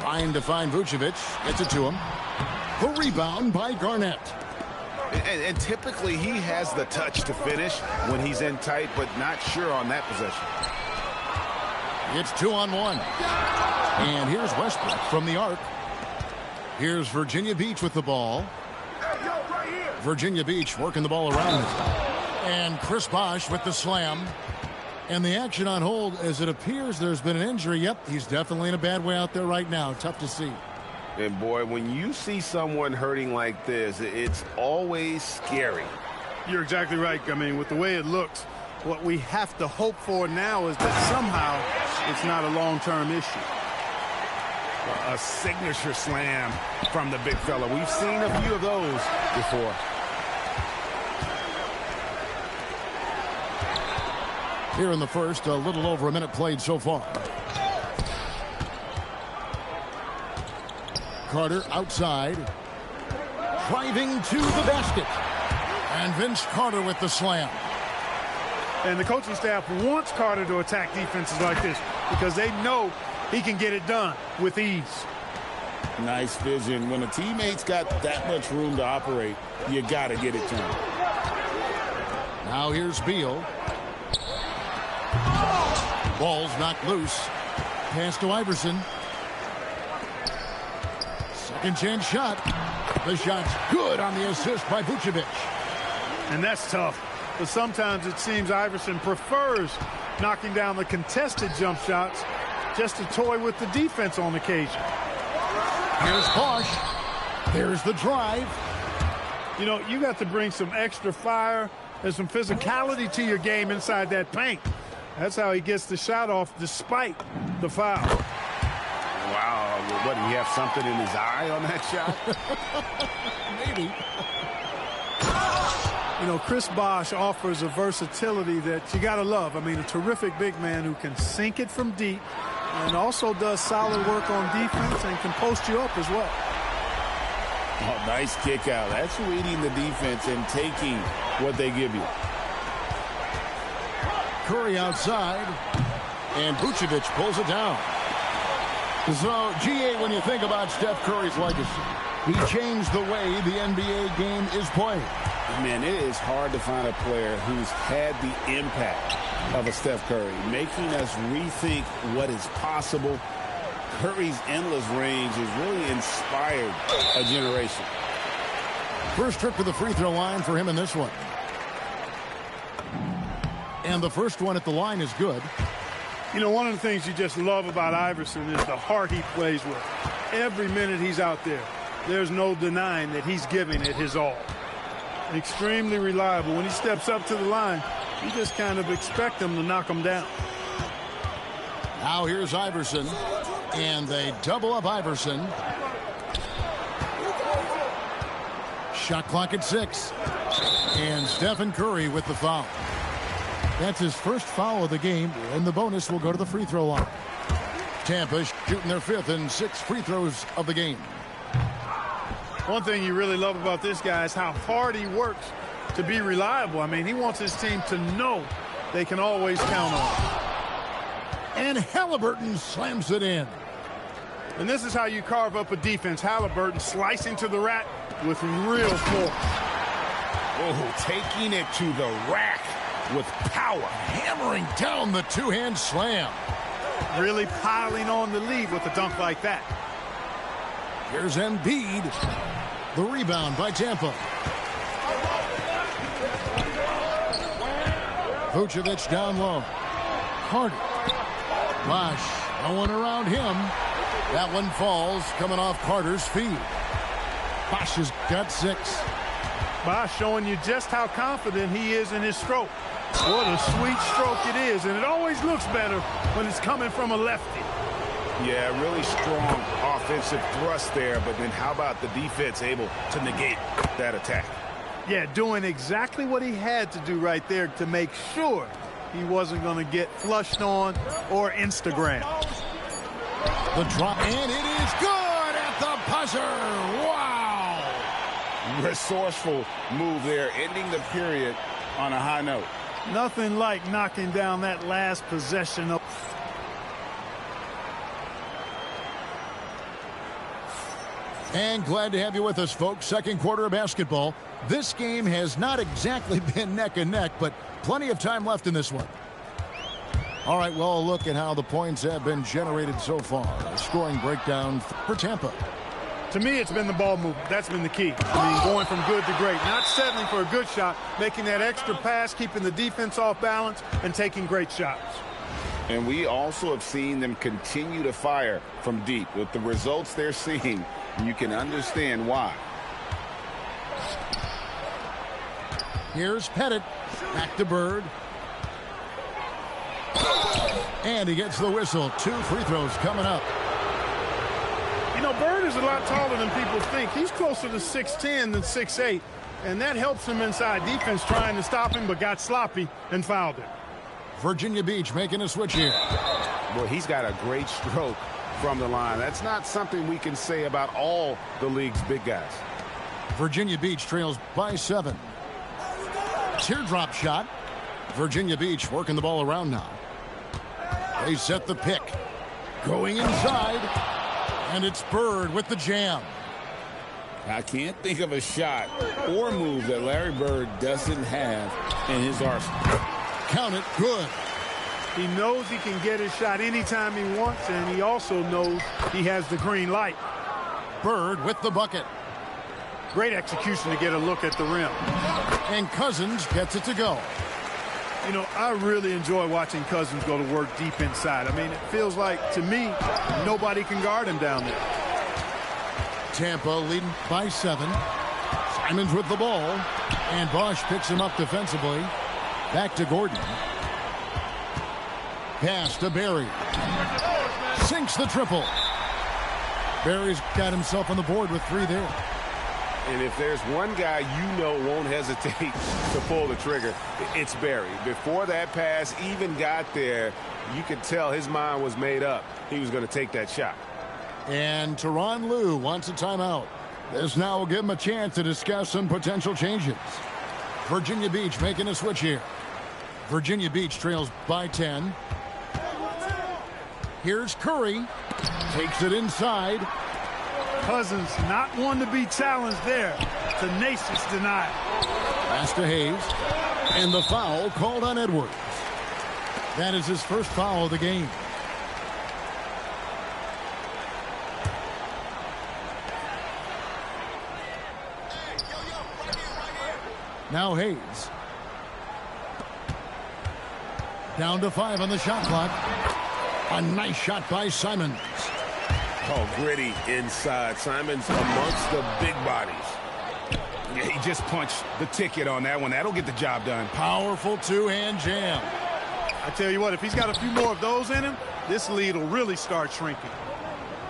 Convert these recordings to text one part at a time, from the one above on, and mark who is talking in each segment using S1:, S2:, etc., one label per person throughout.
S1: Trying to find Vucevic. Gets it to him. The rebound by Garnett.
S2: And typically he has the touch to finish when he's in tight, but not sure on that possession.
S1: It's 2-on-1. And here's Westbrook from the arc. Here's Virginia Beach with the ball. Virginia Beach working the ball around. And Chris Bosh with the slam. And the action on hold as it appears there's been an injury. Yep, he's definitely in a bad way out there right now. Tough to see.
S2: And boy, when you see someone hurting like this, it's always scary.
S3: You're exactly right. I mean, with the way it looks, what we have to hope for now is that somehow it's not a long-term issue.
S2: A signature slam from the big fella. We've seen a few of those before.
S1: Here in the first, a little over a minute played so far. Carter outside. Driving to the basket. And Vince Carter with the slam.
S3: And the coaching staff wants Carter to attack defenses like this because they know he can get it done with ease.
S4: Nice vision. When a teammate's got that much room to operate, you got to get it to him.
S1: Now here's Beal. Ball's knocked loose. Pass to Iverson. Second chance shot. The shot's good on the assist by Vucevic.
S3: And that's tough. But sometimes it seems Iverson prefers knocking down the contested jump shots just to toy with the defense on occasion.
S1: Here's Bosh. There's the drive.
S3: You know, you got to bring some extra fire and some physicality to your game inside that paint. That's how he gets the shot off despite the foul.
S2: Wow, what, do you have something in his eye on that shot?
S1: Maybe.
S3: You know, Chris Bosh offers a versatility that you got to love. I mean, a terrific big man who can sink it from deep and also does solid work on defense and can post you up as well.
S4: Oh, nice kick out. That's reading the defense and taking what they give you.
S1: Curry outside. And Vucevic pulls it down. So, GA, when you think about Steph Curry's legacy, he changed the way the NBA game is played.
S4: Man, it is hard to find a player who's had the impact of a Steph Curry, making us rethink what is possible. Curry's endless range has really inspired a generation.
S1: First trip to the free throw line for him in this one. And the first one at the line is good.
S3: You know, one of the things you just love about Iverson is the heart he plays with. Every minute he's out there, there's no denying that he's giving it his all. Extremely reliable. When he steps up to the line, you just kind of expect him to knock him down.
S1: Now here's Iverson. And they double up Iverson. Shot clock at 6. And Stephen Curry with the foul. That's his first foul of the game, and the bonus will go to the free throw line. Tampa shooting their 5th and 6th free throws of the game.
S3: One thing you really love about this guy is how hard he works to be reliable. I mean, he wants his team to know they can always count on him.
S1: And Halliburton slams it in.
S3: And this is how you carve up a defense. Halliburton slicing to the rack with real force.
S2: Oh, taking it to the rack with power.
S1: Hammering down the two-hand slam.
S3: Really piling on the lead with a dunk like that.
S1: Here's Embiid. The rebound by Tampa. Vucevic down low. Carter. Bosh. No one around him. That one falls, coming off Carter's feet. Bosh has got 6.
S3: Bosh showing you just how confident he is in his stroke. What a sweet stroke it is, and it always looks better when it's coming from a lefty.
S2: Yeah, really strong offensive thrust there, but then how about the defense able to negate that attack?
S3: Yeah, doing exactly what he had to do right there to make sure he wasn't going to get flushed on or Instagram.
S1: The drop, and it is good at the buzzer. Wow!
S4: Resourceful move there, ending the period on a high note.
S3: Nothing like knocking down that last possession.
S1: And glad to have you with us, folks. Second quarter of basketball. This game has not exactly been neck and neck, but plenty of time left in this one. All right, well, look at how the points have been generated so far. A scoring breakdown for Tampa.
S3: To me, it's been the ball movement. That's been the key. I mean, going from good to great. Not settling for a good shot, making that extra pass, keeping the defense off balance, and taking great shots.
S4: And we also have seen them continue to fire from deep. With the results they're seeing, you can understand why.
S1: Here's Pettit. Back to Bird. And he gets the whistle. 2 free throws coming up.
S3: You know, Bird is a lot taller than people think. He's closer to 6'10" than 6'8", and that helps him inside defense trying to stop him, but got sloppy and fouled him.
S1: Virginia Beach making a switch here.
S2: Well, he's got a great stroke from the line. That's not something we can say about all the league's big guys.
S1: Virginia Beach trails by 7. Teardrop shot. Virginia Beach working the ball around now. They set the pick. Going inside. And it's Bird with the jam.
S4: I can't think of a shot or move that Larry Bird doesn't have in his arsenal.
S1: Count it. Good.
S3: He knows he can get his shot anytime he wants, and he also knows he has the green light.
S1: Bird with the bucket.
S3: Great execution to get a look at the rim.
S1: And Cousins gets it to go.
S3: You know, I really enjoy watching Cousins go to work deep inside. I mean, it feels like, to me, nobody can guard him down there.
S1: Tampa leading by 7. Simons with the ball. And Bosch picks him up defensively. Back to Gordon. Pass to Barry. Sinks the triple. Barry's got himself on the board with 3 there.
S2: And if there's one guy you know won't hesitate to pull the trigger, it's Barry. Before that pass even got there, you could tell his mind was made up. He was going to take that shot.
S1: And Tyronn Lue wants a timeout. This now will give him a chance to discuss some potential changes. Virginia Beach making a switch here. Virginia Beach trails by 10. Here's Curry. Takes it inside.
S3: Cousins not one to be challenged there. Tenacious denial.
S1: Pass to Hayes. And the foul called on Edwards. That is his first foul of the game. Now Hayes. Down to 5 on the shot clock. A nice shot by Simons.
S2: Oh, gritty inside. Simons amongst the big bodies. Yeah, he just punched the ticket on that one. That'll get the job done.
S1: Powerful two-hand jam.
S3: I tell you what, if he's got a few more of those in him, this lead will really start shrinking.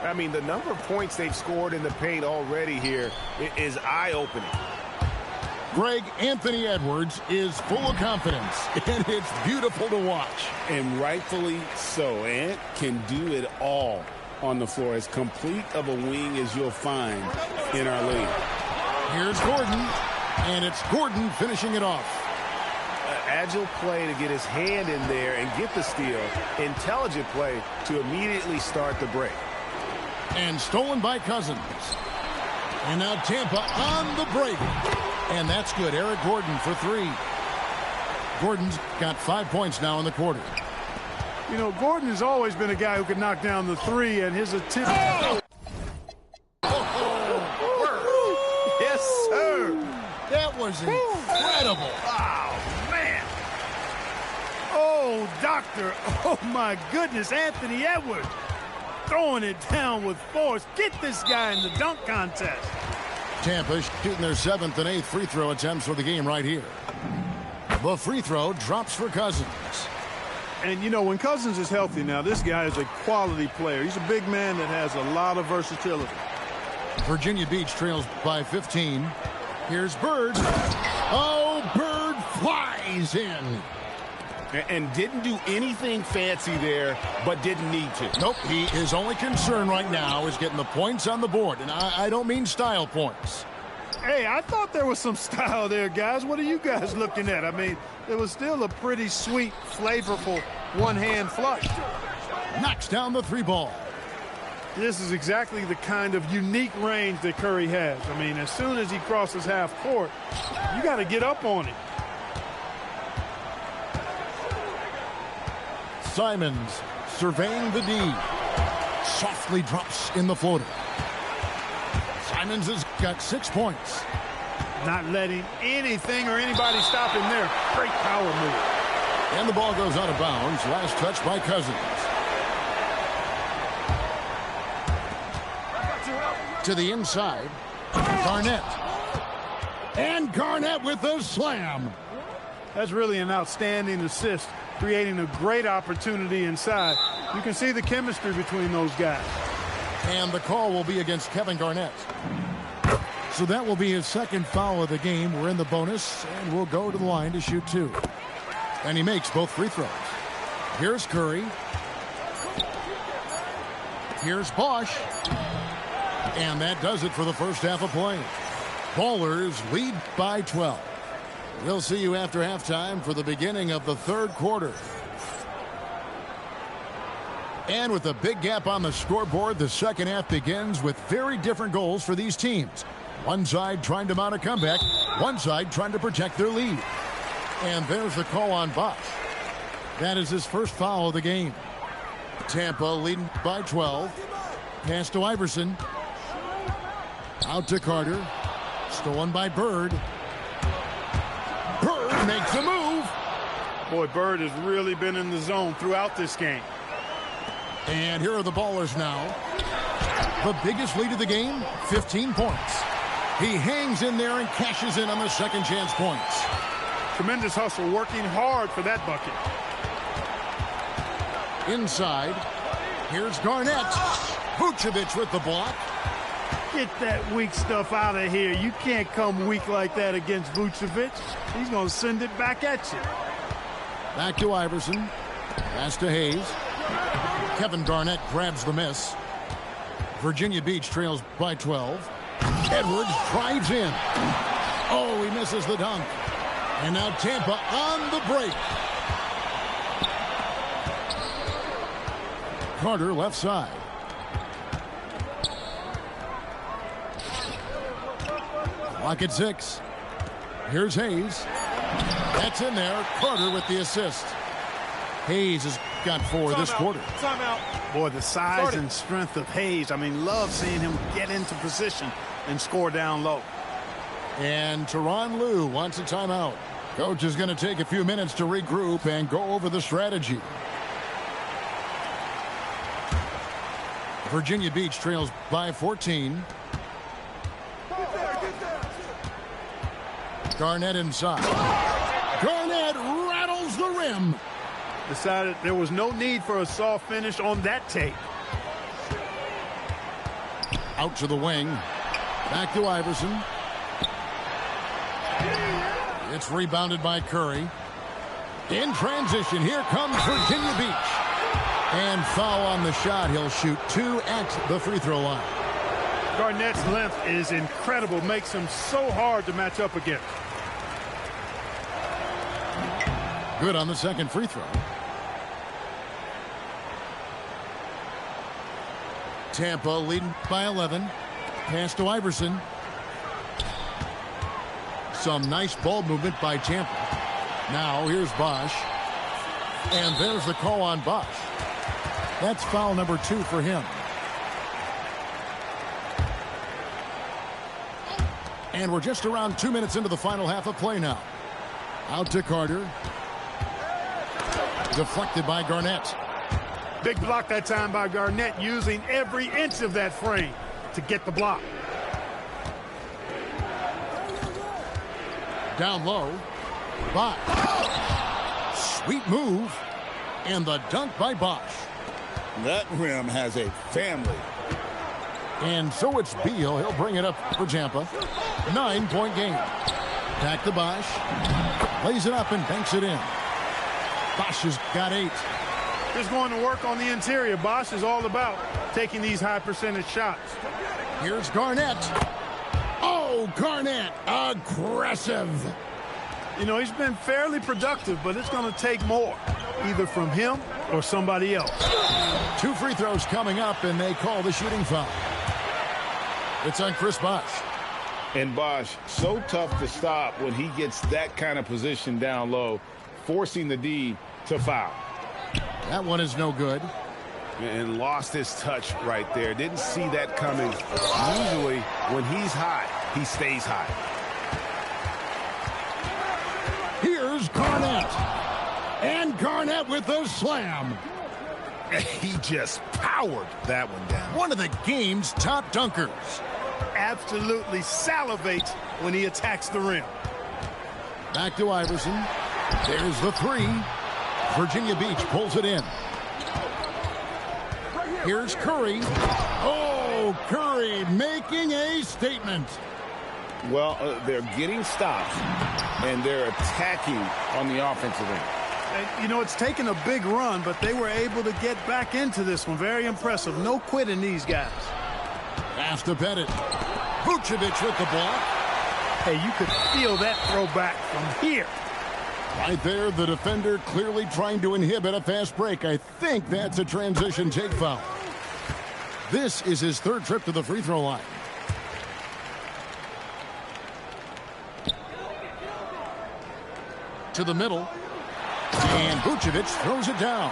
S2: I mean, the number of points they've scored in the paint already here is eye-opening.
S1: Greg, Anthony Edwards is full of confidence, and it's beautiful to watch.
S4: And rightfully so. Ant can do it all on the floor. As complete of a wing as you'll find in our league.
S1: Here's Gordon, and it's Gordon finishing it off.
S2: Agile play to get his hand in there and get the steal. Intelligent play to immediately start the break.
S1: And stolen by Cousins. And now Tampa on the break. And that's good. Eric Gordon for 3. Gordon's got 5 points now in the quarter.
S3: You know, Gordon has always been a guy who could knock down the 3, and his attempt.
S1: Yes, sir. That was incredible.
S3: Wow, man. Oh, doctor. Oh, my goodness. Anthony Edwards throwing it down with force. Get this guy in the dunk contest.
S1: Tampa shooting their 7th and 8th free throw attempts for the game right here. The free throw drops for Cousins.
S3: And, you know, when Cousins is healthy now, this guy is a quality player. He's a big man that has a lot of versatility.
S1: Virginia Beach trails by 15. Here's Bird. Oh, Bird flies in.
S2: And didn't do anything fancy there, but didn't need to.
S1: Nope, his only concern right now is getting the points on the board. And I don't mean style points.
S3: Hey, I thought there was some style there, guys. What are you guys looking at? I mean, it was still a pretty sweet, flavorful one-hand flush.
S1: Knocks down the 3 ball.
S3: This is exactly the kind of unique range that Curry has. I mean, as soon as he crosses half court, you got to get up on him.
S1: Simons surveying the D. Softly drops in the floater. Simons has got 6 points.
S3: Not letting anything or anybody stop him there. Great power move.
S1: And the ball goes out of bounds. Last touch by Cousins. To the inside. Garnett. And Garnett with the slam.
S3: That's really an outstanding assist, creating a great opportunity inside. You can see the chemistry between those guys.
S1: And the call will be against Kevin Garnett. So that will be his second foul of the game. We're in the bonus, and we'll go to the line to shoot 2. And he makes both free throws. Here's Curry. Here's Bosch. And that does it for the first half of play. Ballers lead by 12. We'll see you after halftime for the beginning of the third quarter. And with a big gap on the scoreboard, the second half begins with very different goals for these teams. One side trying to mount a comeback, one side trying to protect their lead. And there's the call on Bosch. That is his first foul of the game. Tampa leading by 12. Pass to Iverson. Out to Carter. Stolen by Bird. Bird makes a move.
S3: Boy, Bird has really been in the zone throughout this game.
S1: And here are the Ballers now. The biggest lead of the game, 15 points. He hangs in there and cashes in on the second chance points.
S3: Tremendous hustle, working hard for that bucket.
S1: Inside, here's Garnett. Vucevic with the block.
S3: Get that weak stuff out of here. You can't come weak like that against Vucevic. He's going to send it back at you.
S1: Back to Iverson. Pass to Hayes. Kevin Garnett grabs the miss. Virginia Beach trails by 12. Edwards drives in. Oh, he misses the dunk. And now Tampa on the break. Carter left side. Clock at 6. Here's Hayes. That's in there. Carter with the assist. Hayes has got 4 this quarter.
S3: Timeout. Boy, the size and strength of Hayes. I mean, love seeing him get into position and score down low.
S1: And Tyronn Lue wants a timeout. Coach is going to take a few minutes to regroup and go over the strategy. Virginia Beach trails by 14. Garnett inside. Garnett rattles the rim.
S3: Decided there was no need for a soft finish on that tape.
S1: Out to the wing. Back to Iverson. It's rebounded by Curry. In transition, here comes Virginia Beach. And foul on the shot. He'll shoot 2 at the free throw line.
S3: Garnett's length is incredible. Makes him so hard to match up against.
S1: Good on the second free throw. Tampa leading by 11. Pass to Iverson. Some nice ball movement by Tampa. Now here's Bosch. And there's the call on Bosch. That's foul number 2 for him. And we're just around 2 minutes into the final half of play now. Out to Carter. Deflected by Garnett.
S3: Big block that time by Garnett, using every inch of that frame to get the block.
S1: Down low. Bosch. Sweet move. And the dunk by Bosch.
S4: That rim has a family.
S1: And so it's Beal. He'll bring it up for Tampa. 9-point game. Back to Bosch. Lays it up and banks it in. Bosch has got 8.
S3: Just going to work on the interior. Bosch is all about taking these high percentage shots.
S1: Here's Garnett. Oh, Garnett. Aggressive.
S3: You know, he's been fairly productive, but it's going to take more, either from him or somebody else.
S1: 2 free throws coming up, and they call the shooting foul. It's on Chris Bosh.
S4: And Bosh, so tough to stop when he gets that kind of position down low, forcing the D to foul.
S1: That one is no good.
S2: And lost his touch right there. Didn't see that coming. Usually, when he's hot, he stays hot.
S1: Here's Garnett. And Garnett with the slam.
S2: He just powered that one down.
S1: One of the game's top dunkers.
S3: Absolutely salivates when he attacks the rim.
S1: Back to Iverson. There's the 3. Virginia Beach pulls it in. Here's Curry. Oh, Curry making a statement.
S4: Well, they're getting stops, and they're attacking on the offensive end.
S3: And, you know, it's taken a big run, but they were able to get back into this one. Very impressive. No quitting these guys.
S1: Pass to Bennett. Vucevic with the block.
S3: Hey, you could feel that throwback from here.
S1: Right there, the defender clearly trying to inhibit a fast break. I think that's a transition take foul. This is his 3rd trip to the free throw line. To the middle. And Vucevic throws it down.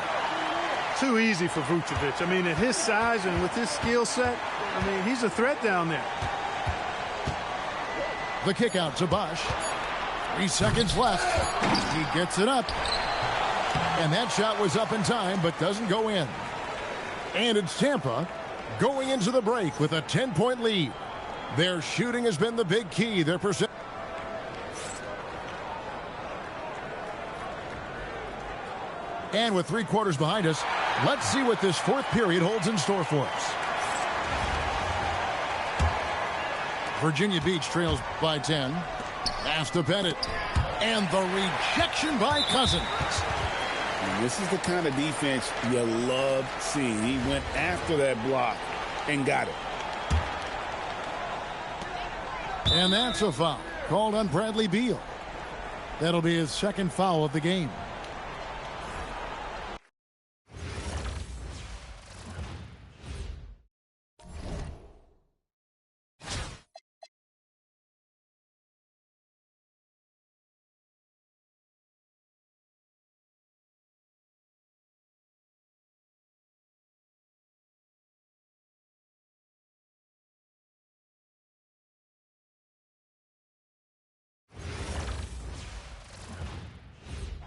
S3: Too easy for Vucevic. I mean, at his size and with his skill set, I mean, he's a threat down there.
S1: The kick out to Bosh. 3 seconds left. He gets it up. And that shot was up in time, but doesn't go in. And it's Tampa going into the break with a 10-point lead. Their shooting has been the big key. Their percent. And with 3 quarters behind us, let's see what this 4th period holds in store for us. Virginia Beach trails by 10. Pass to Bennett. And the rejection by Cousins.
S4: And this is the kind of defense you love seeing. He went after that block and got it.
S1: And that's a foul called on Bradley Beal. That'll be his 2nd foul of the game.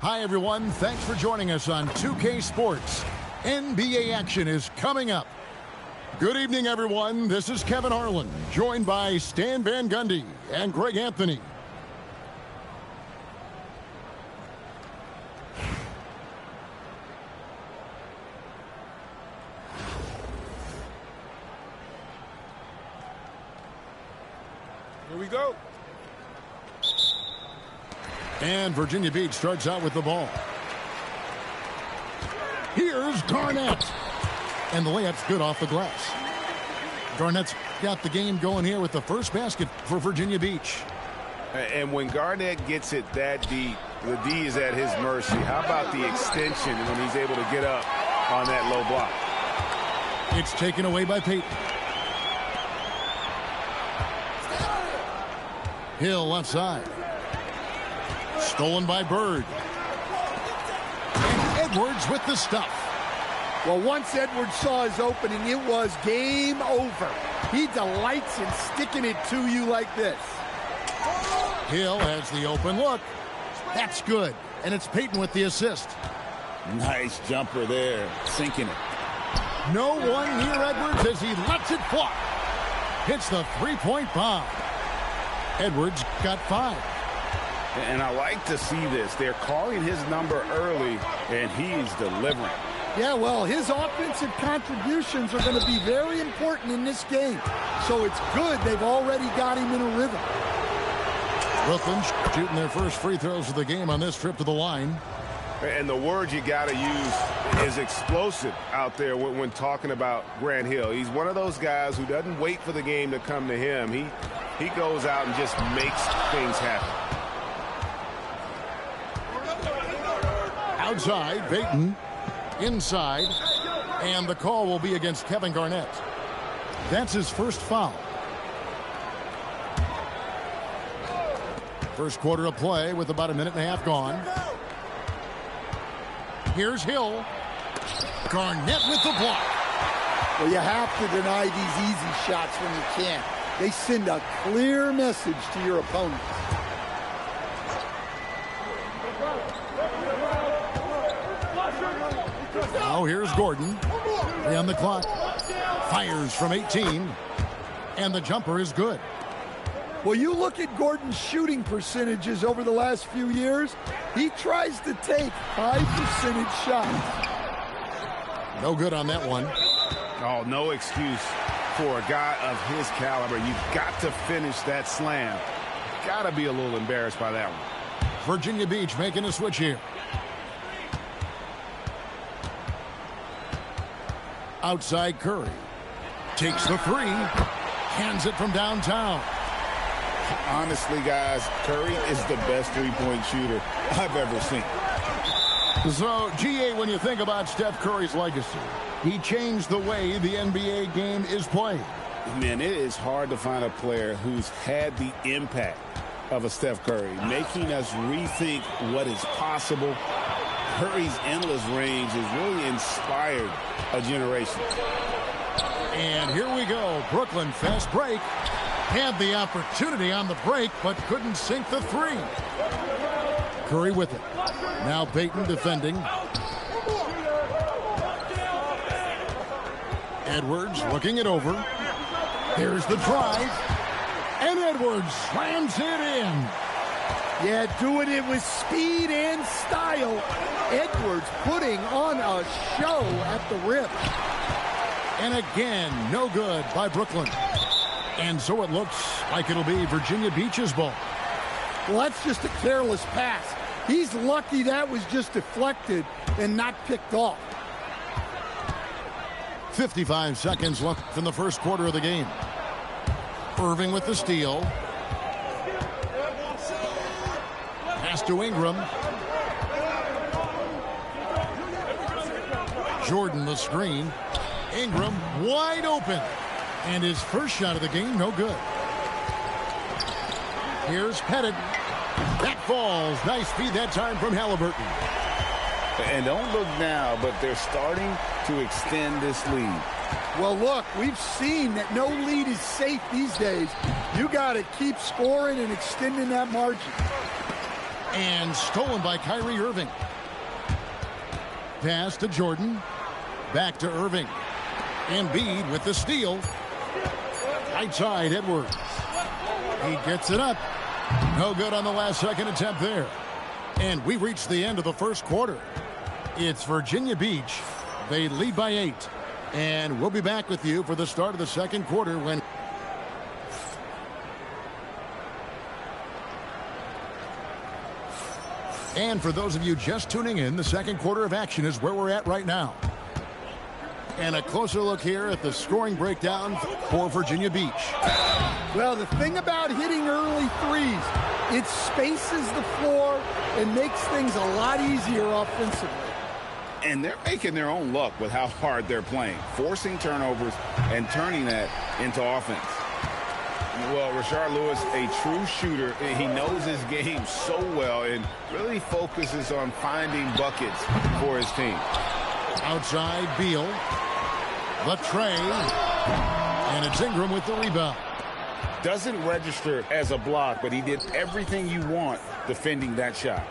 S1: Hi, everyone. Thanks for joining us on 2K Sports. NBA action is coming up. Good evening, everyone. This is Kevin Harlan, joined by Stan Van Gundy and Greg Anthony.
S2: Here we go.
S1: And Virginia Beach starts out with the ball. Here's Garnett. And the layup's good off the glass. Garnett's got the game going here with the first basket for Virginia Beach.
S2: And when Garnett gets it that deep, the D is at his mercy. How about the extension when he's able to get up on that low block?
S1: It's taken away by Payton. Hill left side. Stolen by Bird. And Edwards with the stuff.
S5: Well, once Edwards saw his opening, it was game over. He delights in sticking it to you like this.
S1: Hill has the open look. That's good. And it's Payton with the assist.
S4: Nice jumper there, sinking it.
S1: No one near Edwards as he lets it fly. Hits the three-point bomb. Edwards got 5.
S2: And I like to see this. They're calling his number early, and he's delivering.
S5: Yeah, well, his offensive contributions are going to be very important in this game. So it's good they've already got him in a rhythm.
S1: Brooklyn shooting their first free throws of the game on this trip to the line.
S2: And the word you got to use is explosive out there when talking about Grant Hill. He's one of those guys who doesn't wait for the game to come to him. He goes out and just makes things happen.
S1: Outside, Payton. inside, and the call will be against Kevin Garnett. That's his first foul. First quarter of play with about a minute and a half gone. Here's Hill. Garnett with the block.
S5: Well, you have to deny these easy shots when you can. They send a clear message to your opponents.
S1: Now here's Gordon. 3 on the clock. Fires from 18. And the jumper is good.
S5: Well, you look at Gordon's shooting percentages over the last few years. He tries to take high percentage shots.
S1: No good on that one.
S2: Oh, no excuse for a guy of his caliber. You've got to finish that slam. Got to be a little embarrassed by that one.
S1: Virginia Beach making a switch here. Outside Curry. Takes the 3. Hands it from downtown.
S4: Honestly, guys, Curry is the best three-point shooter I've ever seen.
S1: So, GA, when you think about Steph Curry's legacy, he changed the way the NBA game is played.
S4: Man, it is hard to find a player who's had the impact of a Steph Curry, making us rethink what is possible. Curry's endless range has really inspired a generation.
S1: And here we go. Brooklyn fast break. Had the opportunity on the break, but couldn't sink the 3. Curry with it. Now Payton defending. Edwards looking it over. Here's the drive. And Edwards slams it in.
S5: Yeah, doing it with speed and style. Edwards putting on a show at the rim.
S1: And again, no good by Brooklyn. And so it looks like it'll be Virginia Beach's ball.
S5: Well, that's just a careless pass. He's lucky that was just deflected and not picked off.
S1: 55 seconds left in the first quarter of the game. Irving with the steal. Pass to Ingram. Jordan the screen. Ingram wide open. And his first shot of the game, no good. Here's Pettit. That falls. Nice feed that time from Halliburton.
S4: And don't look now, but they're starting to extend this lead.
S5: Well, look, we've seen that no lead is safe these days. You got to keep scoring and extending that margin.
S1: And stolen by Kyrie Irving. Pass to Jordan. Back to Irving. Embiid with the steal. Right side, Edwards. He gets it up. No good on the last second attempt there. And we reached the end of the first quarter. It's Virginia Beach. They lead by 8. And we'll be back with you for the start of the second quarter when... And for those of you just tuning in, the second quarter of action is where we're at right now. And a closer look here at the scoring breakdown for Virginia Beach.
S5: Well, the thing about hitting early threes, it spaces the floor and makes things a lot easier offensively.
S4: And they're making their own luck with how hard they're playing, forcing turnovers and turning that into offense. Well, Rashard Lewis, a true shooter, he knows his game so well and really focuses on finding buckets for his team.
S1: Outside, Beal. The tray. And it's Ingram with the rebound.
S4: Doesn't register as a block, but he did everything you want defending that shot.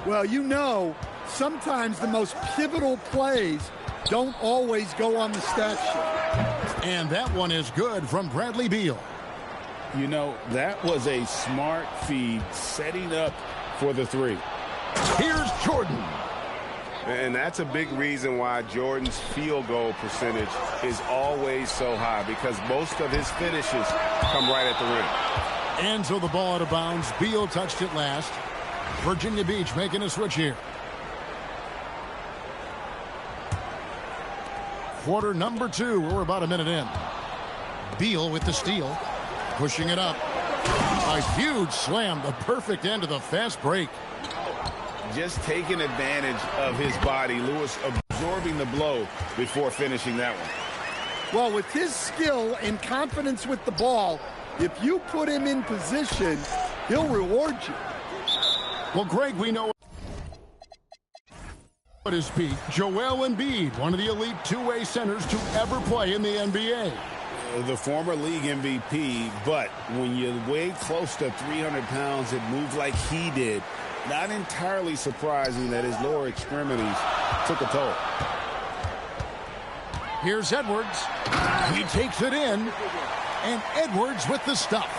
S5: Well, you know, sometimes the most pivotal plays don't always go on the stat sheet.
S1: And that one is good from Bradley Beal.
S4: You know, that was a smart feed setting up for the 3.
S1: Here's Jordan.
S2: And that's a big reason why Jordan's field goal percentage is always so high, because most of his finishes come right at the rim.
S1: And so the ball out of bounds. Beal touched it last. Virginia Beach making a switch here. Quarter number 2. We're about a minute in. Beal with the steal. Pushing it up. A huge slam. The perfect end of the fast break.
S4: Just taking advantage of his body. Lewis
S2: absorbing the blow before finishing that one.
S5: Well, with his skill and confidence with the ball, if you put him in position, he'll reward you.
S1: Well, Greg, we know at his peak, Joel Embiid, one of the elite two-way centers to ever play in the NBA.
S4: The former league MVP, but when you weigh close to 300 pounds and move like he did, not entirely surprising that his lower extremities took a toll.
S1: Here's Edwards. He takes it in, and Edwards with the stuff.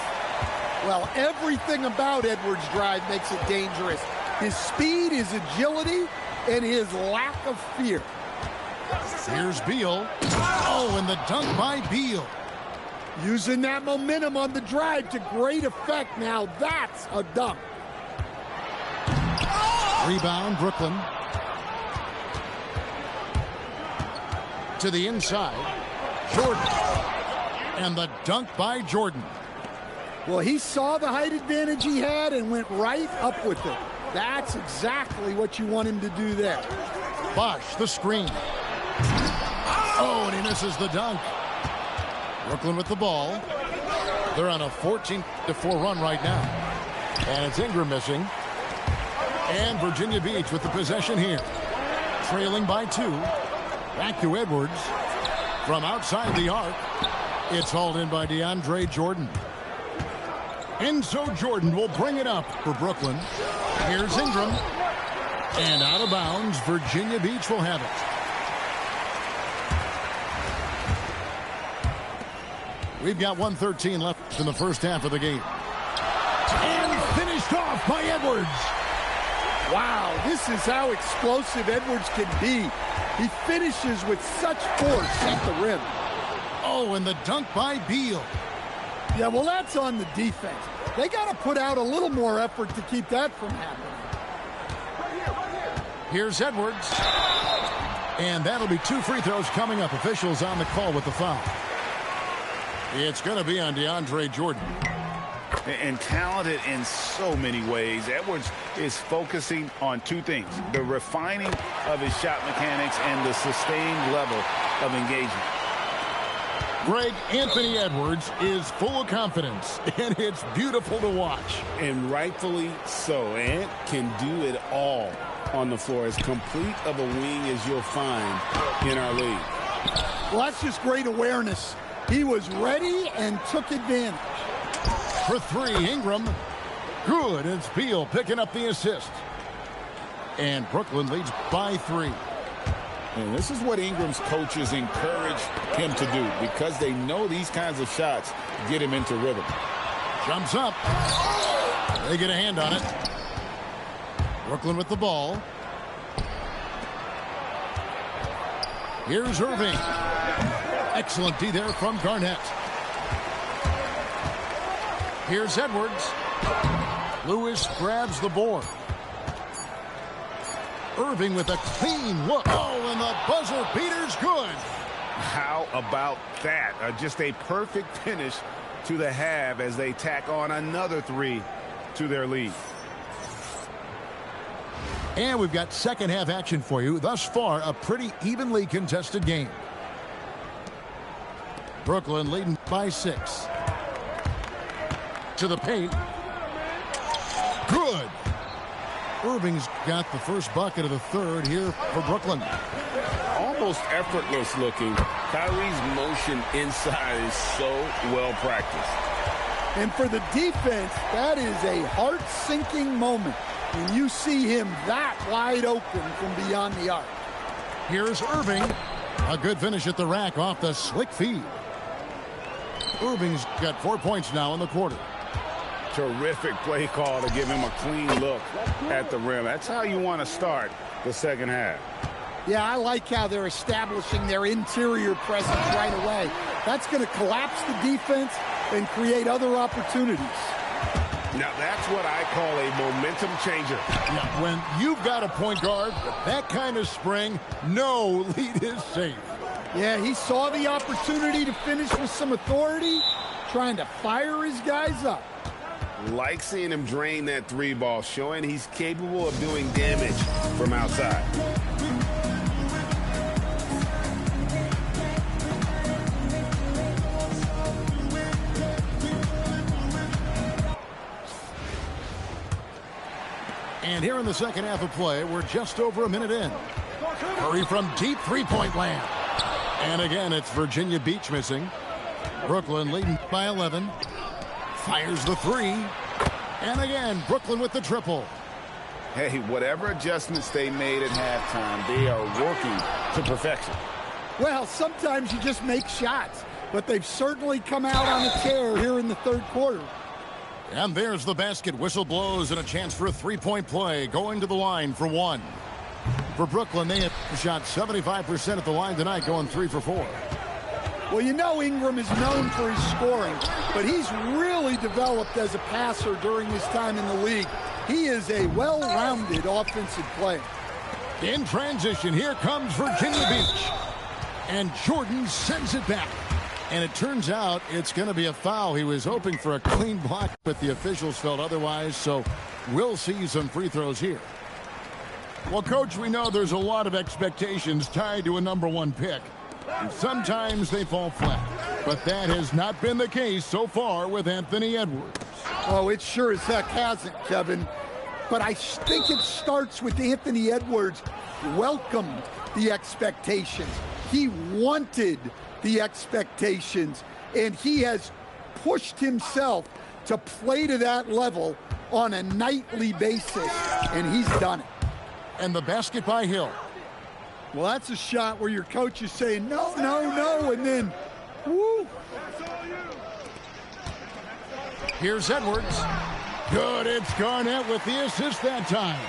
S5: Well, everything about Edwards' drive makes it dangerous. His speed, his agility, and his lack of fear.
S1: Here's Beal. Oh, and the dunk by Beal.
S5: Using that momentum on the drive to great effect. Now that's a dunk.
S1: Rebound, Brooklyn. To the inside. Jordan. And the dunk by Jordan.
S5: Well, he saw the height advantage he had and went right up with it. That's exactly what you want him to do there.
S1: Bosh, the screen. Oh, and he misses the dunk. Brooklyn with the ball. They're on a 14-4 run right now. And it's Ingram missing. And Virginia Beach with the possession here. Trailing by 2. Back to Edwards. From outside the arc. It's hauled in by DeAndre Jordan. And so Jordan will bring it up for Brooklyn. Here's Ingram. And out of bounds, Virginia Beach will have it. We've got 1:13 left in the first half of the game. And finished off by Edwards.
S5: Wow, this is how explosive Edwards can be. He finishes with such force at the rim.
S1: Oh, and the dunk by Beal.
S5: Yeah, well, that's on the defense. They got to put out a little more effort to keep that from happening.
S1: Here's Edwards. And that'll be 2 free throws coming up. Officials on the call with the foul. It's going to be on DeAndre Jordan.
S4: And talented in so many ways. Edwards is focusing on 2 things: the refining of his shot mechanics and the sustained level of engagement.
S1: Greg, Anthony Edwards is full of confidence, and it's beautiful to watch.
S4: And rightfully so. Ant can do it all on the floor. As complete of a wing as you'll find in our league.
S5: Well, that's just great awareness. He was ready and took advantage.
S1: For 3, Ingram. Good. It's Beal picking up the assist. And Brooklyn leads by 3.
S4: And this is what Ingram's coaches encourage him to do, because they know these kinds of shots get him into rhythm.
S1: Jumps up. They get a hand on it. Brooklyn with the ball. Here's Irving. Excellent D there from Garnett. Here's Edwards. Lewis grabs the board. Irving with a clean look. Oh, and the buzzer beater's good.
S2: How about that? Just a perfect finish to the half as they tack on another 3 to their lead.
S1: And we've got second half action for you. Thus far, a pretty evenly contested game. Brooklyn leading by 6. To the paint. Good. Irving's got the first bucket of the third here for Brooklyn.
S4: Almost effortless looking. Kyrie's motion inside is so well practiced.
S5: And for the defense, that is a heart-sinking moment when you see him that wide open from beyond the arc.
S1: Here's Irving. A good finish at the rack off the slick feed. Irving's got 4 points now in the quarter.
S2: Terrific play call to give him a clean look at the rim. That's how you want to start the second half.
S5: Yeah, I like how they're establishing their interior presence right away. That's going to collapse the defense and create other opportunities.
S2: Now, that's what I call a momentum changer.
S1: Yeah, when you've got a point guard with that kind of spring, no lead is safe.
S5: Yeah, he saw the opportunity to finish with some authority, trying to fire his guys up.
S2: Like seeing him drain that 3 ball, showing he's capable of doing damage from outside.
S1: And here in the second half of play, we're just over a minute in. Curry from deep three-point land. And again, it's Virginia Beach missing. Brooklyn leading by 11. Fires the three. And again, Brooklyn with the triple.
S4: Hey, whatever adjustments they made at halftime, they are working to perfection.
S5: Well, sometimes you just make shots, but they've certainly come out on a tear here in the third quarter.
S1: And there's the basket. Whistle blows and a chance for a three-point play. Going to the line for one. For Brooklyn, they have shot 75% at the line tonight, going 3 for 4.
S5: Well, you know Ingram is known for his scoring, but he's really developed as a passer during his time in the league. He is a well-rounded offensive player.
S1: In transition, here comes Virginia Beach. And Jordan sends it back. And it turns out it's going to be a foul. He was hoping for a clean block, but the officials felt otherwise, so we'll see some free throws here. Well, Coach, we know there's a lot of expectations tied to a #1 pick. And sometimes they fall flat. But that has not been the case so far with Anthony Edwards.
S5: Oh, it sure as heck hasn't, Kevin. But I think it starts with Anthony Edwards welcomed the expectations. He wanted the expectations, and he has pushed himself to play to that level on a nightly basis, and he's done it.
S1: And the basket by Hill.
S5: Well, that's a shot where your coach is saying, no, no, no, and then, woo.
S1: Here's Edwards. Good, it's Garnett with the assist that time.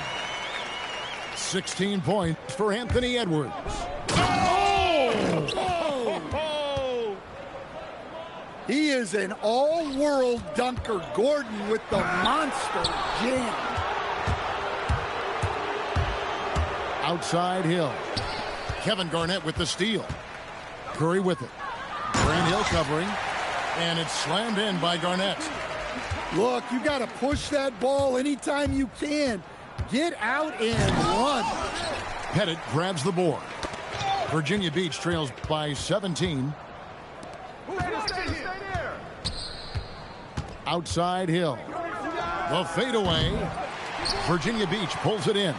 S1: 16 points for Anthony Edwards.
S5: Oh! He is an all-world dunker. Gordon with the monster jam.
S1: Outside Hill. Kevin Garnett with the steal. Curry with it. Grant Hill covering. And it's slammed in by Garnett.
S5: Look, you got to push that ball anytime you can. Get out and run.
S1: Pettit grabs the board. Virginia Beach trails by 17. Outside Hill. The fadeaway. Virginia Beach pulls it in.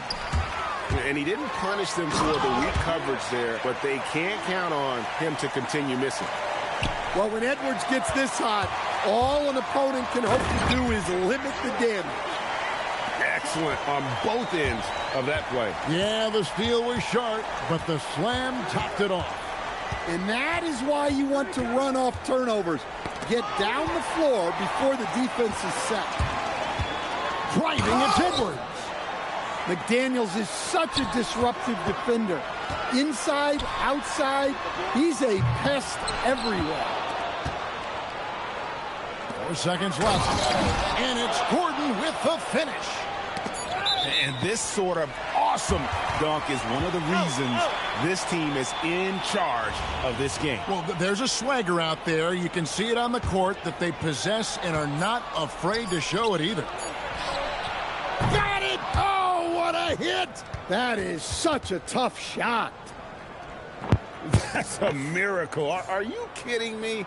S2: And he didn't punish them for the weak coverage there, but they can't count on him to continue missing.
S5: Well, when Edwards gets this hot, all an opponent can hope to do is limit the damage.
S2: Excellent on both ends of that play.
S1: Yeah, the steal was sharp, but the slam topped it off.
S5: And that is why you want to run off turnovers. Get down the floor before the defense is set.
S1: Driving, it's Edwards.
S5: McDaniels is such a disruptive defender. Inside, outside, he's a pest everywhere.
S1: 4 seconds left. And it's Gordon with the finish.
S2: And this sort of awesome dunk is one of the reasons this team is in charge of this game.
S1: Well, there's a swagger out there. You can see it on the court that they possess and are not afraid to show it either.
S5: Got it! Oh, what a hit! That is such a tough shot.
S2: That's a miracle. Are you kidding me?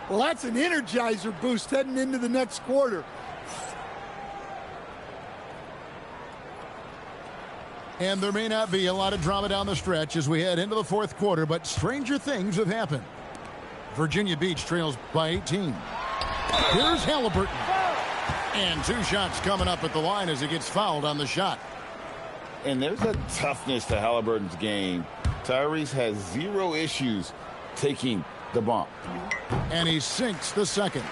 S5: Well, that's an energizer boost heading into the next quarter.
S1: And there may not be a lot of drama down the stretch as we head into the fourth quarter, but stranger things have happened. Virginia Beach trails by 18. Here's Halliburton. And 2 shots coming up at the line as he gets fouled on the shot.
S4: And there's a toughness to Halliburton's game. Tyrese has 0 issues taking the bump.
S1: And he sinks the second.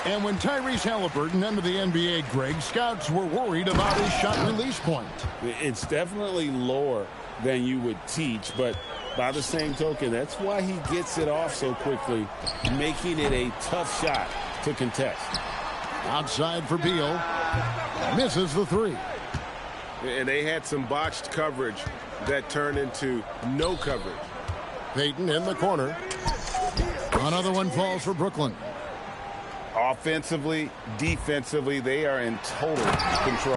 S1: And when Tyrese Halliburton entered the NBA, Greg, scouts were worried about his shot release point.
S4: It's definitely lower than you would teach, but by the same token, that's why he gets it off so quickly, making it a tough shot to contest.
S1: Outside for Beal. Misses the 3.
S2: And they had some botched coverage that turned into no coverage.
S1: Payton in the corner. Another one falls for Brooklyn.
S4: Offensively, defensively, they are in total control.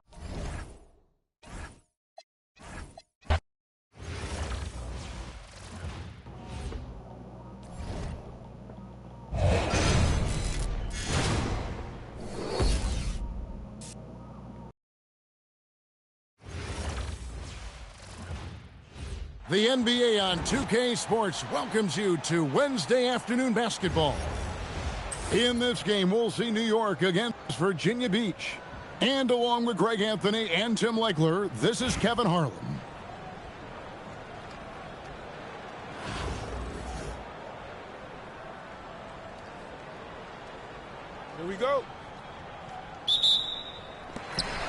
S1: The NBA on 2K Sports welcomes you to Wednesday afternoon basketball. In this game, we'll see New York against Virginia Beach. And along with Greg Anthony and Tim Legler, this is Kevin Harlan.
S2: Here we go.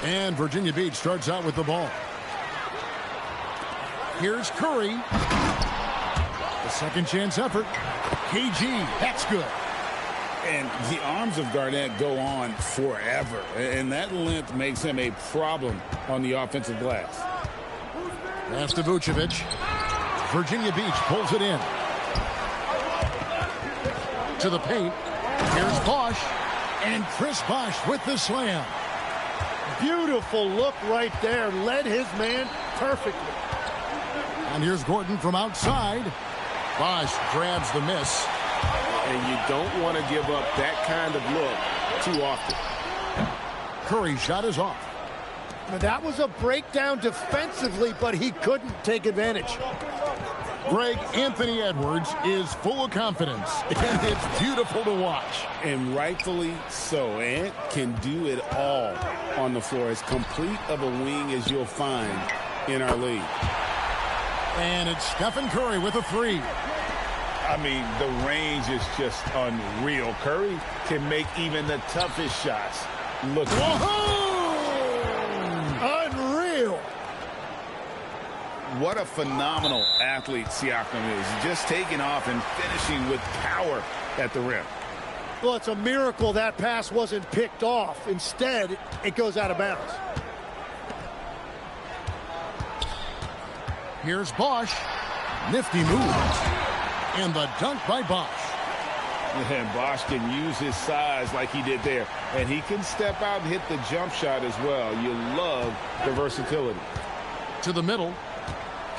S1: And Virginia Beach starts out with the ball. Here's Curry. The second chance effort. KG, that's good.
S4: And the arms of Garnett go on forever. And that length makes him a problem on the offensive glass.
S1: Pass to Vucevic. Virginia Beach pulls it in. To the paint. Here's Bosch. And Chris Bosch with the slam.
S6: Beautiful look right there. Led his man perfectly.
S1: And here's Gordon from outside. Bosch grabs the miss.
S2: And you don't want to give up that kind of look too often.
S1: Curry's shot is off.
S6: Now, that was a breakdown defensively, but he couldn't take advantage.
S1: Greg Anthony Edwards is full of confidence, and it's beautiful to watch.
S4: And rightfully so. Ant can do it all on the floor. As complete of a wing as you'll find in our league.
S1: And it's Stephen Curry with a three.
S2: I mean, the range is just unreal. Curry can make even the toughest shots look.
S6: Unreal.
S4: What a phenomenal athlete Siakam is. Just taking off and finishing with power at the rim.
S6: Well, it's a miracle that pass wasn't picked off. Instead, it goes out of bounds.
S1: Here's Bosch. Nifty moves. And the dunk by Bosch.
S2: And Bosch can use his size like he did there. And he can step out and hit the jump shot as well. You love the versatility.
S1: To the middle.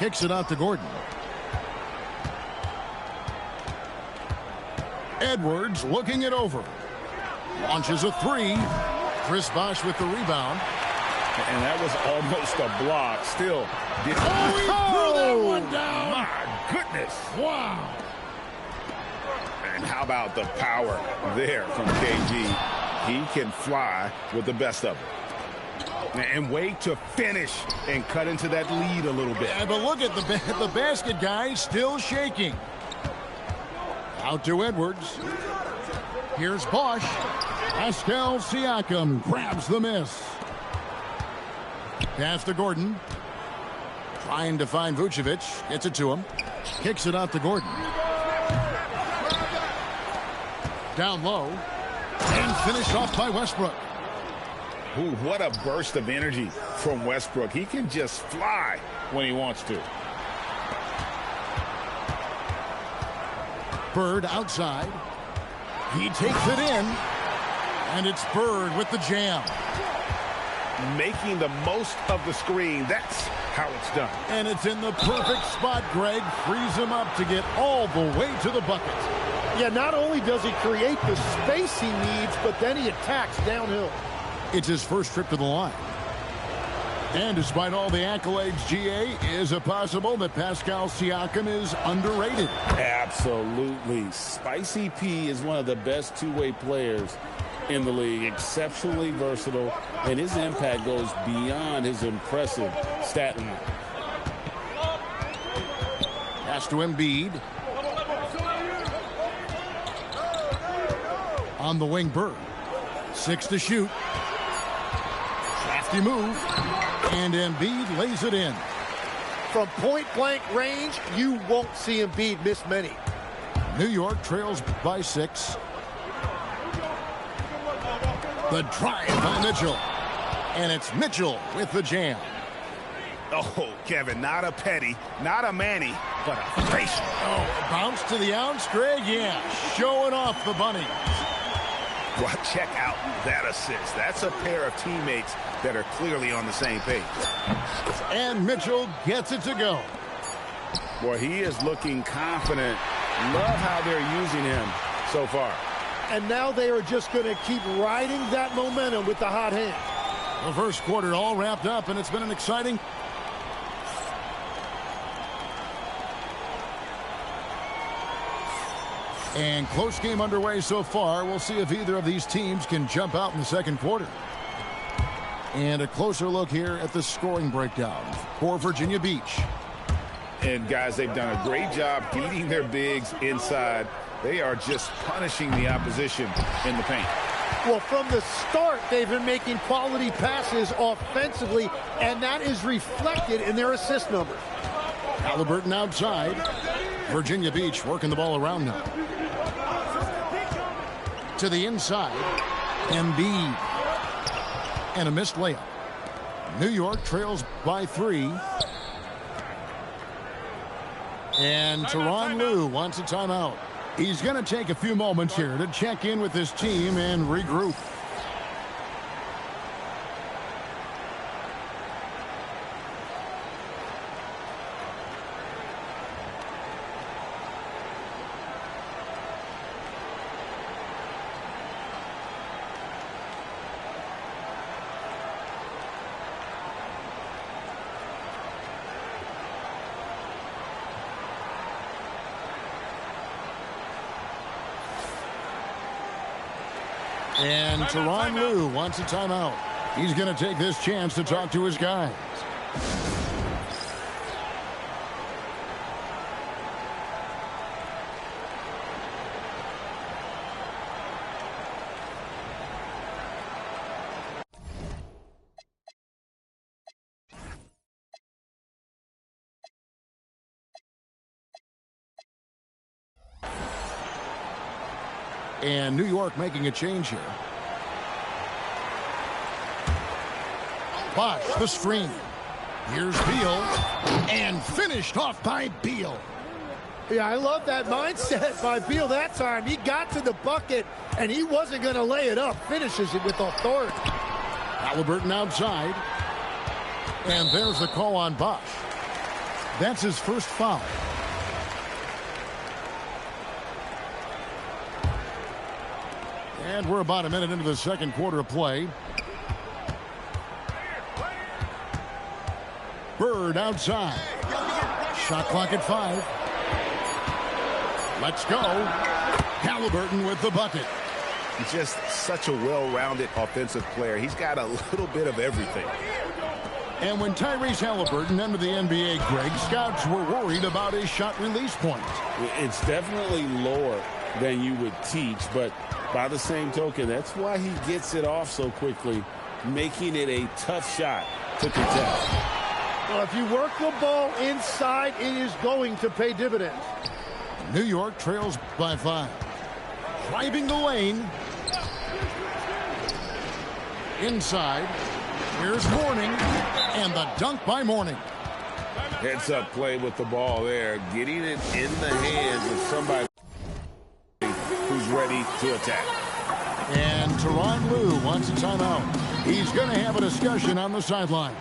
S1: Kicks it out to Gordon. Edwards looking it over. Launches a three. Chris Bosch with the rebound.
S2: And that was almost a block. Still.
S1: He threw that one down.
S2: My goodness.
S1: Wow.
S2: And how about the power there from KG? He can fly with the best of them. And wait to finish and cut into that lead a little bit.
S1: Yeah, but look at the basket guy still shaking. Out to Edwards. Here's Bosch. Pascal Siakam grabs the miss. Pass to Gordon. Trying to find Vucevic. Gets it to him. Kicks it out to Gordon. Down low. And finished off by Westbrook.
S2: Ooh, what a burst of energy from Westbrook. He can just fly when he wants to.
S1: Bird outside. He takes it in. And it's Bird with the jam.
S2: Making the most of the screen. That's how it's done.
S1: And it's in the perfect spot. Greg frees him up to get all the way to the bucket.
S6: Yeah, not only does he create the space he needs, but then he attacks downhill.
S1: It's his first trip to the line. And despite all the accolades, GA, is it possible that Pascal Siakam is underrated?
S4: Absolutely. Spicy P is one of the best two-way players in the league. Exceptionally versatile, and his impact goes beyond his impressive stat line.
S1: Pass to Embiid. On the wing, Bird. 6 to shoot. Crafty move. And Embiid lays it in.
S6: From point-blank range, you won't see Embiid miss many.
S1: New York trails by 6. The drive by Mitchell. And it's Mitchell with the jam.
S2: Oh, Kevin, not a petty, not a Manny, but a facial.
S1: Oh, bounce to the ounce, Greg. Yeah, showing off the bunny.
S2: Well, check out that assist. That's a pair of teammates that are clearly on the same page.
S1: And Mitchell gets it to go.
S2: Boy, he is looking confident. Love how they're using him so far.
S6: And now they are just going to keep riding that momentum with the hot hand.
S1: The first quarter all wrapped up, and it's been an exciting. And close game underway so far. We'll see if either of these teams can jump out in the second quarter. And a closer look here at the scoring breakdown for Virginia Beach.
S2: And, guys, they've done a great job beating their bigs inside. They are just punishing the opposition in the paint.
S6: Well, from the start, they've been making quality passes offensively, and that is reflected in their assist numbers.
S1: Halliburton outside. Virginia Beach working the ball around now. To the inside. Embiid. And a missed layup. New York trails by 3. And Tyronn Lue wants a timeout. He's going to take a few moments here to check in with his team and regroup. And Tyronn Lue wants a timeout. He's going to take this chance to talk to his guys. And New York making a change here. Bosh, the screen. Here's Beal. And finished off by Beal.
S6: Yeah, I love that mindset by Beal that time. He got to the bucket, and he wasn't going to lay it up. Finishes it with authority.
S1: Halliburton outside. And there's the call on Bosh. That's his first foul. And we're about a minute into the second quarter of play. Bird outside. Shot clock at 5. Let's go. Halliburton with the bucket.
S2: He's just such a well-rounded offensive player. He's got a little bit of everything.
S1: And when Tyrese Halliburton entered the NBA, Greg, scouts were worried about his shot release point.
S4: It's definitely lower than you would teach, but by the same token, that's why he gets it off so quickly, making it a tough shot to contest.
S6: Well, if you work the ball inside, it is going to pay dividends.
S1: New York trails by 5. Driving the lane. Inside. Here's Mourning. And the dunk by Mourning.
S2: Heads-up play with the ball there. Getting it in the hands of somebody who's ready to attack.
S1: And Tyronn Lue wants a timeout. He's going to have a discussion on the sideline.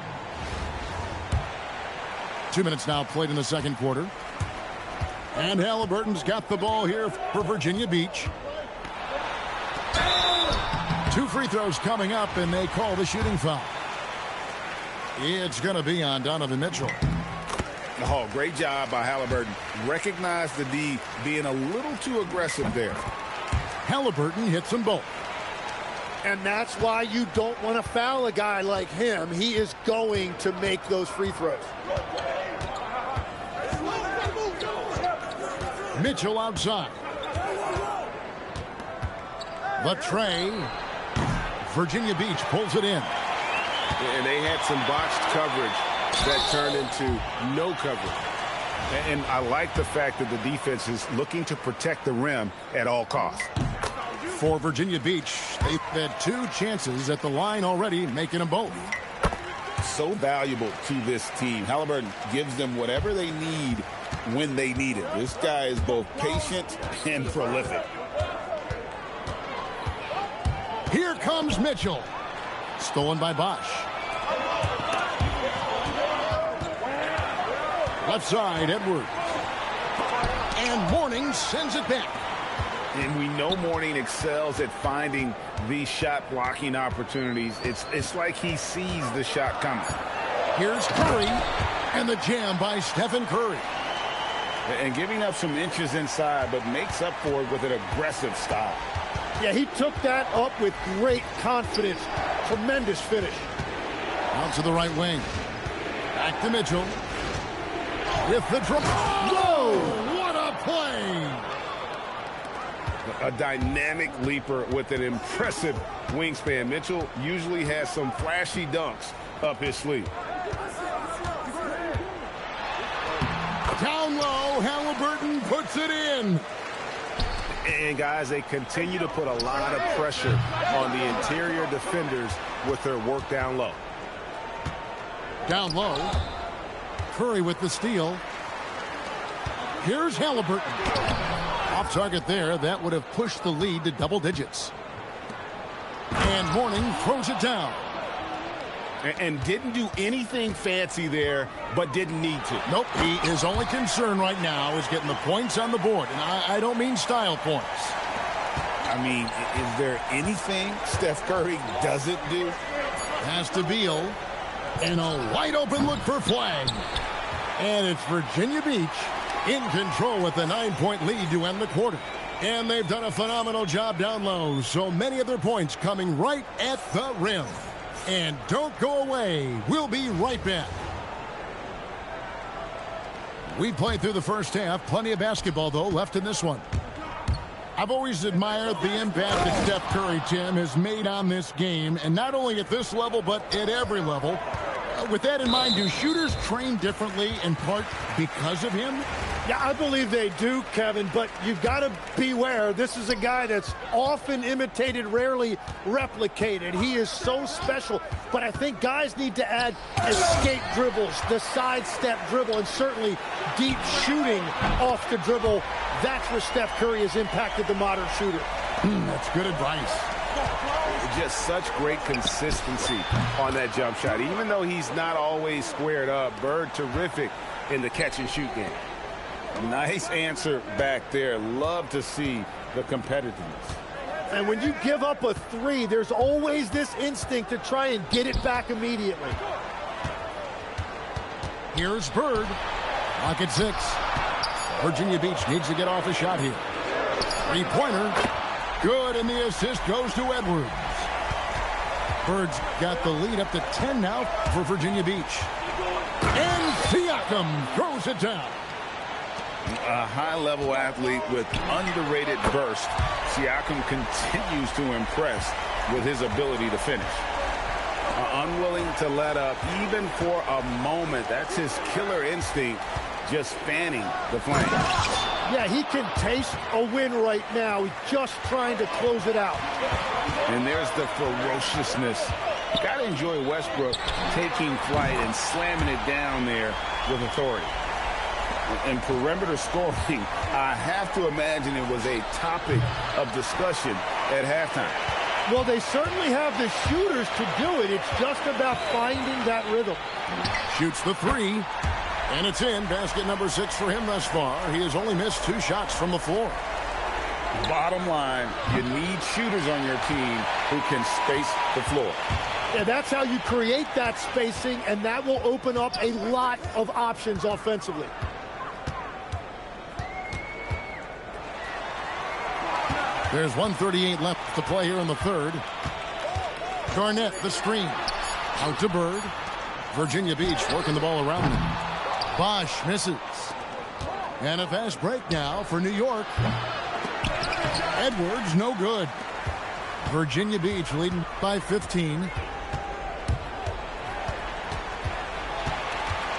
S1: 2 minutes now played in the second quarter. And Halliburton's got the ball here for Virginia Beach. 2 free throws coming up, and they call the shooting foul. It's going to be on Donovan Mitchell.
S2: Oh, great job by Halliburton. Recognize the D being a little too aggressive there.
S1: Halliburton hits them both.
S6: And that's why you don't want to foul a guy like him. He is going to make those free throws.
S1: Mitchell outside. Latrey. Virginia Beach pulls it in.
S2: And they had some botched coverage that turned into no coverage. And I like the fact that the defense is looking to protect the rim at all costs.
S1: For Virginia Beach, they've had 2 chances at the line already, making them both.
S2: So valuable to this team. Halliburton gives them whatever they need when they need it. This guy is both patient and prolific.
S1: Here comes Mitchell. Stolen by Bosh. Left side, Edwards. And Mourning sends it back.
S2: And we know Mourning excels at finding these shot blocking opportunities. It's like he sees the shot coming.
S1: Here's Curry. And the jam by Stephen Curry.
S4: And giving up some inches inside, but makes up for it with an aggressive style.
S6: Yeah, he took that up with great confidence. Tremendous finish.
S1: Out to the right wing. Back to Mitchell. With the dribble. Whoa! What a play!
S2: A dynamic leaper with an impressive wingspan. Mitchell usually has some flashy dunks up his sleeve.
S1: Down low, Halliburton puts it in.
S2: And, guys, they continue to put a lot of pressure on the interior defenders with their work down low.
S1: Down low. Curry with the steal. Here's Halliburton. Off target there. That would have pushed the lead to double digits. And Mourning throws it down.
S2: And didn't do anything fancy there, but didn't need to.
S1: Nope. His only concern right now is getting the points on the board. And I don't mean style points.
S4: I mean, is there anything Steph Curry doesn't do?
S1: Pass to Beal. And a wide open look for Flag. And it's Virginia Beach in control with a 9-point lead to end the quarter. And they've done a phenomenal job down low. So many of their points coming right at the rim. And don't go away. We'll be right back. We played through the first half. Plenty of basketball, though, left in this one. I've always admired the impact that Steph Curry, Tim, has made on this game. And not only at this level, but at every level. With that in mind, do shooters train differently in part because of him?
S6: Yeah, I believe they do, Kevin, but you've got to beware. This is a guy that's often imitated, rarely replicated. He is so special, but I think guys need to add escape dribbles, the sidestep dribble, and certainly deep shooting off the dribble. That's where Steph Curry has impacted the modern shooter.
S1: That's good advice.
S2: Just such great consistency on that jump shot. Even though he's not always squared up, Bird terrific in the catch-and-shoot game.
S4: Nice answer back there. Love to see the competitiveness.
S6: And when you give up a three, there's always this instinct to try and get it back immediately.
S1: Here's Bird. Lock at 6. Virginia Beach needs to get off a shot here. Three-pointer. Good, and the assist goes to Edwards. Bird's got the lead up to 10 now for Virginia Beach. And Siakam throws it down.
S4: A high-level athlete with underrated burst. Siakam continues to impress with his ability to finish. Unwilling to let up even for a moment. That's his killer instinct, just fanning the flames.
S6: Yeah, he can taste a win right now. He's just trying to close it out.
S4: And there's the ferociousness. Got to enjoy Westbrook taking flight and slamming it down there with authority. And perimeter scoring, I have to imagine it was a topic of discussion at halftime.
S6: Well, they certainly have the shooters to do it. It's just about finding that rhythm.
S1: Shoots the three. And it's in. Basket number 6 for him thus far. He has only missed 2 shots from the floor.
S4: Bottom line, you need shooters on your team who can space the floor.
S6: Yeah, that's how you create that spacing, and that will open up a lot of options offensively.
S1: There's 1:38 left to play here in the third. Garnett, the screen. Out to Bird. Virginia Beach working the ball around him. Bosch misses. And a fast break now for New York. Edwards, no good. Virginia Beach leading by 15.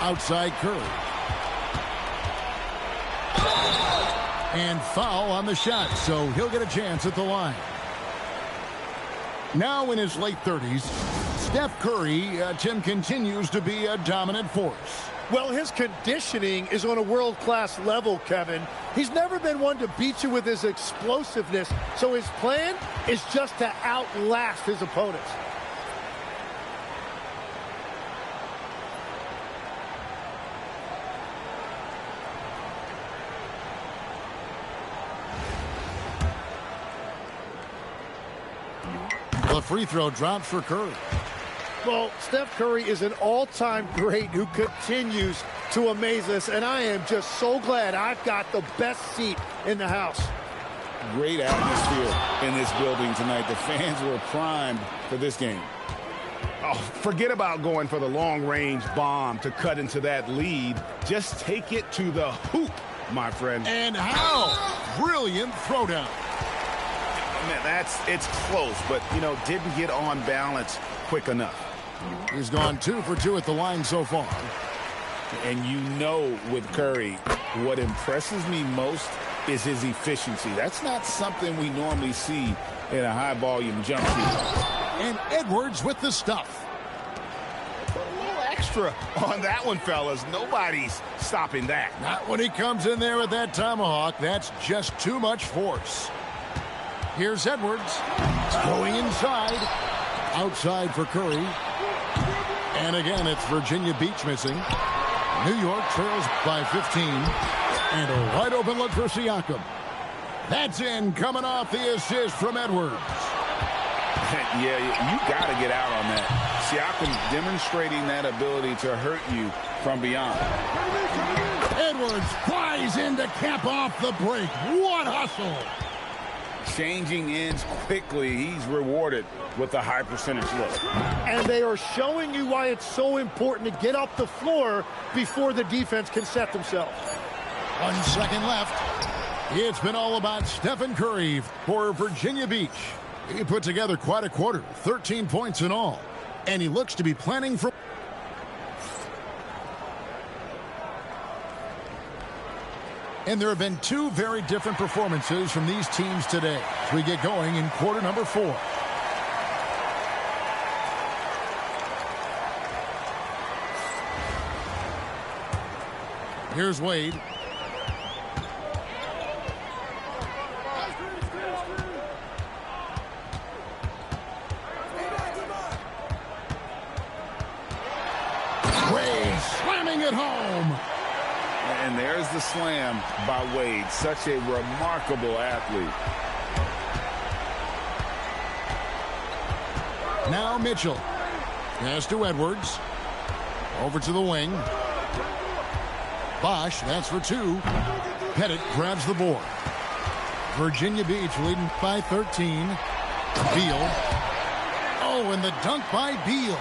S1: Outside Curry. And foul on the shot, so he'll get a chance at the line. Now in his late 30s, Steph Curry, Tim, continues to be a dominant force.
S6: Well, his conditioning is on a world-class level, Kevin. He's never been one to beat you with his explosiveness, so his plan is just to outlast his opponents.
S1: The free throw drops for Curry.
S6: Well, Steph Curry is an all-time great who continues to amaze us, and I am just so glad I've got the best seat in the house.
S4: Great atmosphere in this building tonight. The fans were primed for this game.
S2: Oh, forget about going for the long-range bomb to cut into that lead. Just take it to the hoop, my friend.
S1: And how brilliant throwdown.
S2: Man, it's close, but, you know, didn't get on balance quick enough.
S1: He's gone 2 for 2 at the line so far.
S4: And you know, with Curry, what impresses me most is his efficiency. That's not something we normally see in a high-volume jump shooter.
S1: And Edwards with the stuff.
S2: A little extra on that one, fellas. Nobody's stopping that.
S1: Not when he comes in there with that tomahawk. That's just too much force. Here's Edwards. Going inside. Outside for Curry. And again, it's Virginia Beach missing. New York trails by 15. And a wide open look for Siakam. That's in, coming off the assist from Edwards.
S4: Yeah, you got to get out on that. Siakam demonstrating that ability to hurt you from beyond.
S1: Edwards flies in to cap off the break. What hustle!
S4: Changing ends quickly. He's rewarded with a high percentage look.
S6: And they are showing you why it's so important to get up the floor before the defense can set themselves.
S1: 1 second left. It's been all about Stephen Curry for Virginia Beach. He put together quite a quarter, 13 points in all. And he looks to be planning for... And there have been 2 very different performances from these teams today as we get going in quarter number 4. Here's Wade. Wade slamming it home.
S4: And there's the slam by Wade. Such a remarkable athlete.
S1: Now Mitchell. Pass to Edwards. Over to the wing. Bosch, that's for 2. Pettit grabs the board. Virginia Beach leading by 13. Beal. Oh, and the dunk by Beal.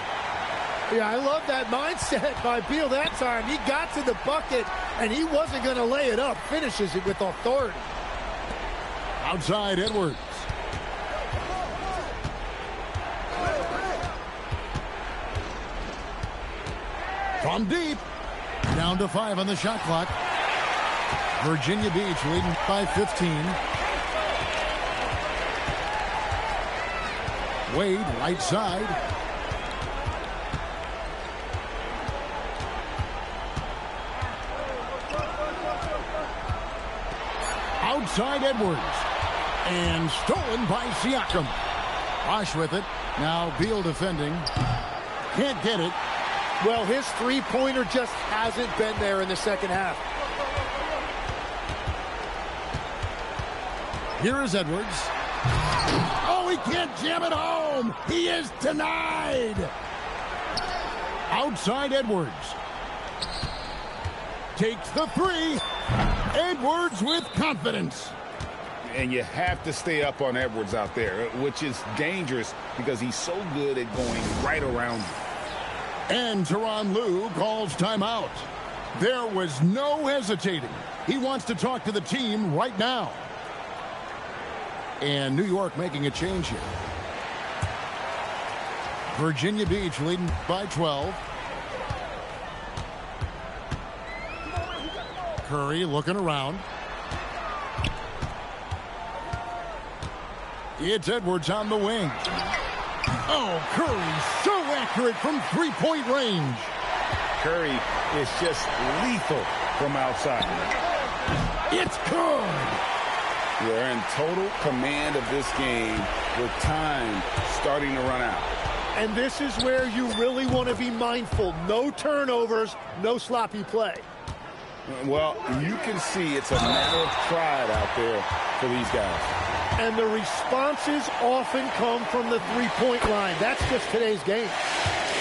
S6: Yeah, I love that mindset by Beal that time. He got to the bucket, and he wasn't going to lay it up. Finishes it with authority.
S1: Outside Edwards. From deep. Down to 5 on the shot clock. Virginia Beach leading by 15. Wade, right side. Outside Edwards. And stolen by Siakam. Bosch with it. Now Beal defending. Can't get it.
S6: Well, his three-pointer just hasn't been there in the second half.
S1: Here is Edwards. Oh, he can't jam it home. He is denied. Outside Edwards. Takes the 3. Edwards with confidence.
S4: And you have to stay up on Edwards out there, which is dangerous because he's so good at going right around you.
S1: And Tyronn Lue calls timeout. There was no hesitating. He wants to talk to the team right now. And New York making a change here. Virginia Beach leading by 12. Curry looking around. It's Edwards on the wing. Oh, Curry so accurate from three-point range.
S4: Curry is just lethal from outside.
S1: It's good.
S4: They're in total command of this game with time starting to run out.
S6: And this is where you really want to be mindful. No turnovers, no sloppy play.
S4: Well, you can see it's a matter of pride out there for these guys.
S6: And the responses often come from the three-point line. That's just today's game.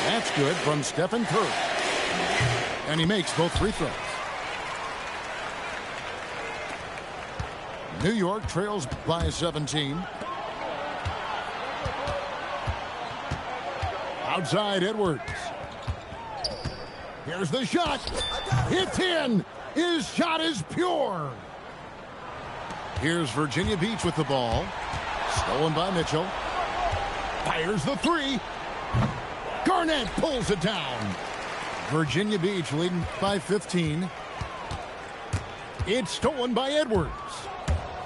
S1: That's good from Stephen Curry. And he makes both free throws. New York trails by 17. Outside Edwards. Here's the shot. It's in. His shot is pure. Here's Virginia Beach with the ball. Stolen by Mitchell. Fires the three. Garnett pulls it down. Virginia Beach leading by 15. It's stolen by Edwards.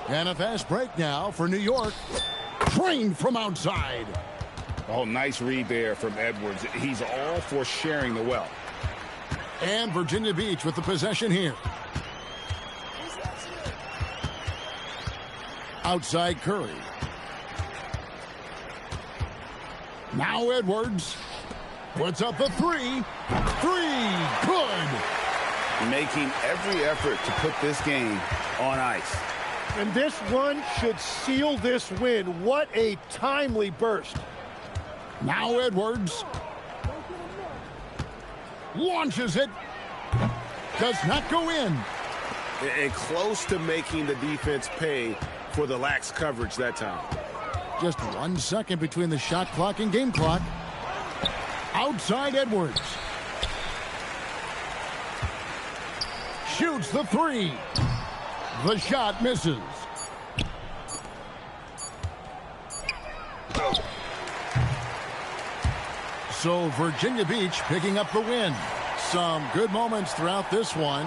S1: And a fast break now for New York. Trained from outside.
S4: Oh, nice read there from Edwards. He's all for sharing the wealth.
S1: And Virginia Beach with the possession here. Outside Curry. Now Edwards puts up the three. Good.
S4: Making every effort to put this game on ice.
S6: And this one should seal this win. What a timely burst.
S1: Now Edwards launches it. Does not go in.
S2: And close to making the defense pay for the lax coverage that time.
S1: Just 1 second between the shot clock and game clock. Outside Edwards. Shoots the three. The shot misses. So Virginia Beach picking up the win. Some good moments throughout this one.